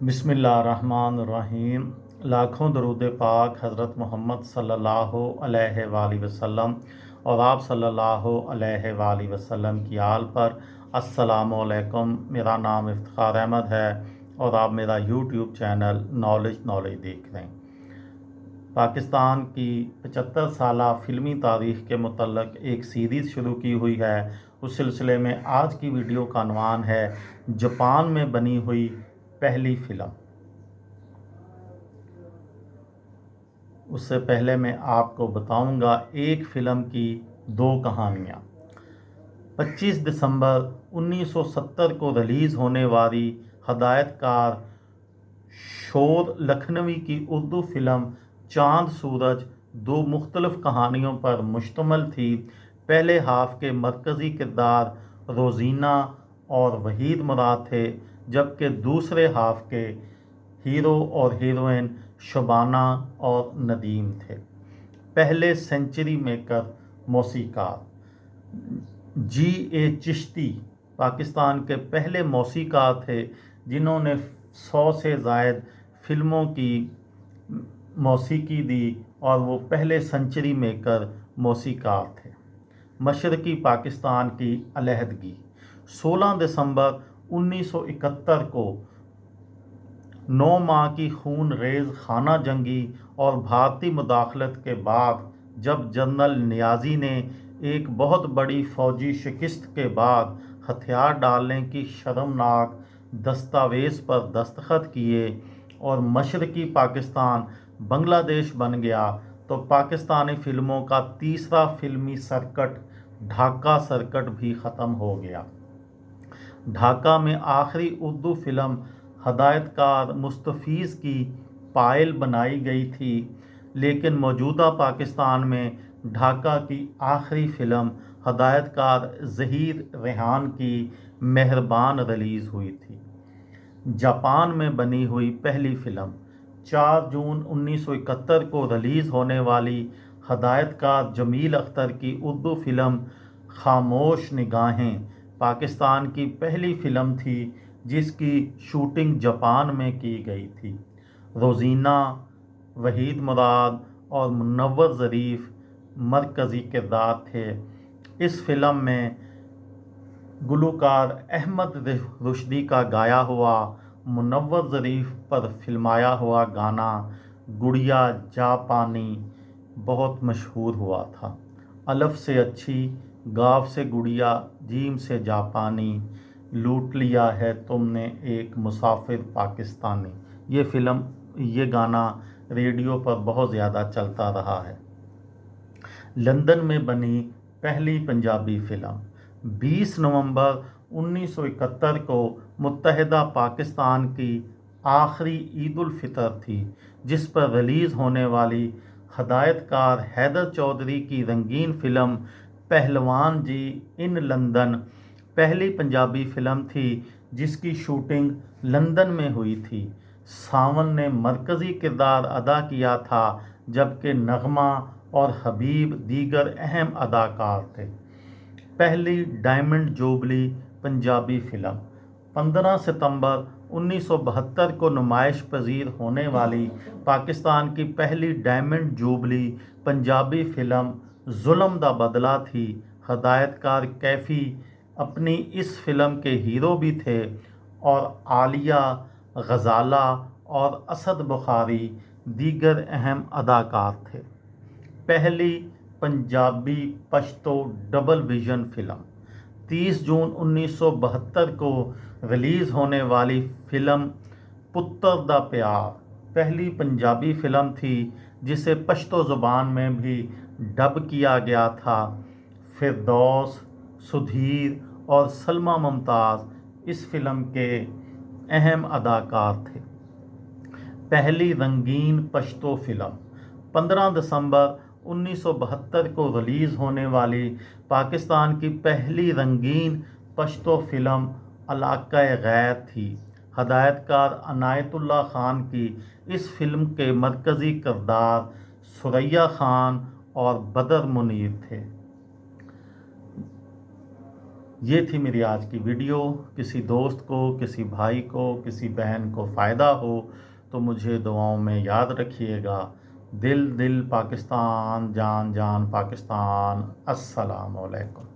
बिस्मिल्लाहिर्रहमानिर्रहीम। लाखों दरूद पाक हज़रत मोहम्मद सल्लल्लाहु अलैहि वसल्लम और आप सल्लल्लाहु अलैहि वसल्लम की आल पर। अस्सलामु अलैकुम। मेरा नाम इफ्तिखार अहमद है और आप मेरा यूट्यूब चैनल नॉलेज देख रहे हैं। पाकिस्तान की 75 साला फ़िल्मी तारीख़ के मुतल्लक़ एक सीरीज़ शुरू की हुई है। उस सिलसिले में आज की वीडियो का अनवान है जापान में बनी हुई पहली फ़िल्म। उससे पहले मैं आपको बताऊंगा एक फ़िल्म की दो कहानियाँ। 25 दिसंबर 1970 को रिलीज़ होने वाली हदायतकार शोर लखनवी की उर्दू फ़िल्म चांद सूरज दो मुख्तलिफ कहानियों पर मुश्तमिल थी। पहले हाफ के मरकज़ी किरदार रोज़ीना और वहीद मुराद थे, जबकि दूसरे हाफ के हीरो और हीरोइन शबाना और नदीम थे। पहले सेंचुरी मेकर मौसीकार G.A. चिश्ती पाकिस्तान के पहले मौसीकार थे जिन्होंने 100 से ज़ायद फ़िल्मों की मौसीकी दी और वो पहले सेंचुरी मेकर मौसीकार थे। मशरक़ी पाकिस्तान की अलहदगी 16 दिसंबर 1971 को 9 माह की खून रेज़ खाना जंगी और भारतीय मुदाखलत के बाद, जब जनरल नियाज़ी ने एक बहुत बड़ी फ़ौजी शिकस्त के बाद हथियार डालने की शर्मनाक दस्तावेज़ पर दस्तखत किए और मशरक़ी पाकिस्तान बांग्लादेश बन गया, तो पाकिस्तानी फ़िल्मों का तीसरा फ़िल्मी सर्कट ढाका सर्कट भी ख़त्म हो गया। ढाका में आखिरी उर्दू फ़िल्म हदायतकार मुस्तफ़ीज़ की पायल बनाई गई थी, लेकिन मौजूदा पाकिस्तान में ढाका की आखिरी फ़िल्म हदायतकार ज़हीर रेहान की मेहरबान रिलीज़ हुई थी। जापान में बनी हुई पहली फ़िल्म 4 जून 1971 को रिलीज़ होने वाली हदायतकार जमील अख्तर की उर्दू फ़िल्म खामोश निगाहें पाकिस्तान की पहली फ़िल्म थी जिसकी शूटिंग जापान में की गई थी। रोज़ीना, वहीद मुराद और मुनव्वर ज़रीफ़ मरकज़ी किरदार थे। इस फ़िल्म में गुलकार अहमद रुश्दी का गाया हुआ मुनव्वर ज़रीफ़ पर फिल्माया हुआ गाना गुड़िया जा पानी बहुत मशहूर हुआ था। अलफ से अच्छी, गाफ से गुड़िया, जीम से जापानी, लूट लिया है तुमने एक मुसाफिर पाकिस्तानी। ये गाना रेडियो पर बहुत ज़्यादा चलता रहा है। लंदन में बनी पहली पंजाबी फ़िल्म 20 नवंबर 1971 को मुत्तहिदा पाकिस्तान की आखिरी ईद उल फितर थी, जिस पर रिलीज़ होने वाली हदायतकार हैदर चौधरी की रंगीन फ़िल्म पहलवान जी इन लंदन पहली पंजाबी फ़िल्म थी जिसकी शूटिंग लंदन में हुई थी। सावन ने मरकज़ी किरदार अदा किया था, जबकि नगमा और हबीब दीगर अहम अदाकार थे। पहली डायमंड जुबली पंजाबी फ़िल्म 15 सितंबर 1972 को नुमाइश पजीर होने वाली पाकिस्तान की पहली डायमंड जुबली पंजाबी फ़िल्म जुल्म दा बदला थी। हदायतकार कैफ़ी अपनी इस फ़िल्म के हीरो भी थे और आलिया, गज़ाला और असद बुखारी दीगर अहम अदाकार थे। पहली Punjabi Pashto double vision film 30 जून 1972 को रिलीज़ होने वाली फ़िल्म पुत्तर दा प्यार पहली पंजाबी फ़िल्म थी जिसे पश्तो ज़ुबान में भी डब किया गया था। फिरदौस, सुधीर और सलमा मुमताज़ इस फ़िल्म के अहम अदाकार थे। पहली रंगीन पश्तो फ़िल्म 15 दिसंबर 1972 को रिलीज़ होने वाली पाकिस्तान की पहली रंगीन पश्तो फ़िल्म इलाक़ाए गैर थी। हदायतकार अनायतुल्लाह खान की इस फ़िल्म के मरकज़ी किरदार सुरैया खान और बदर मुनीर थे। یہ تھی میری آج کی ویڈیو. کسی دوست کو، کسی بھائی کو، کسی بہن کو فائدہ ہو تو مجھے دعاؤں میں یاد رکھیے گا. دل دل پاکستان، جان جان پاکستان. السلام علیکم.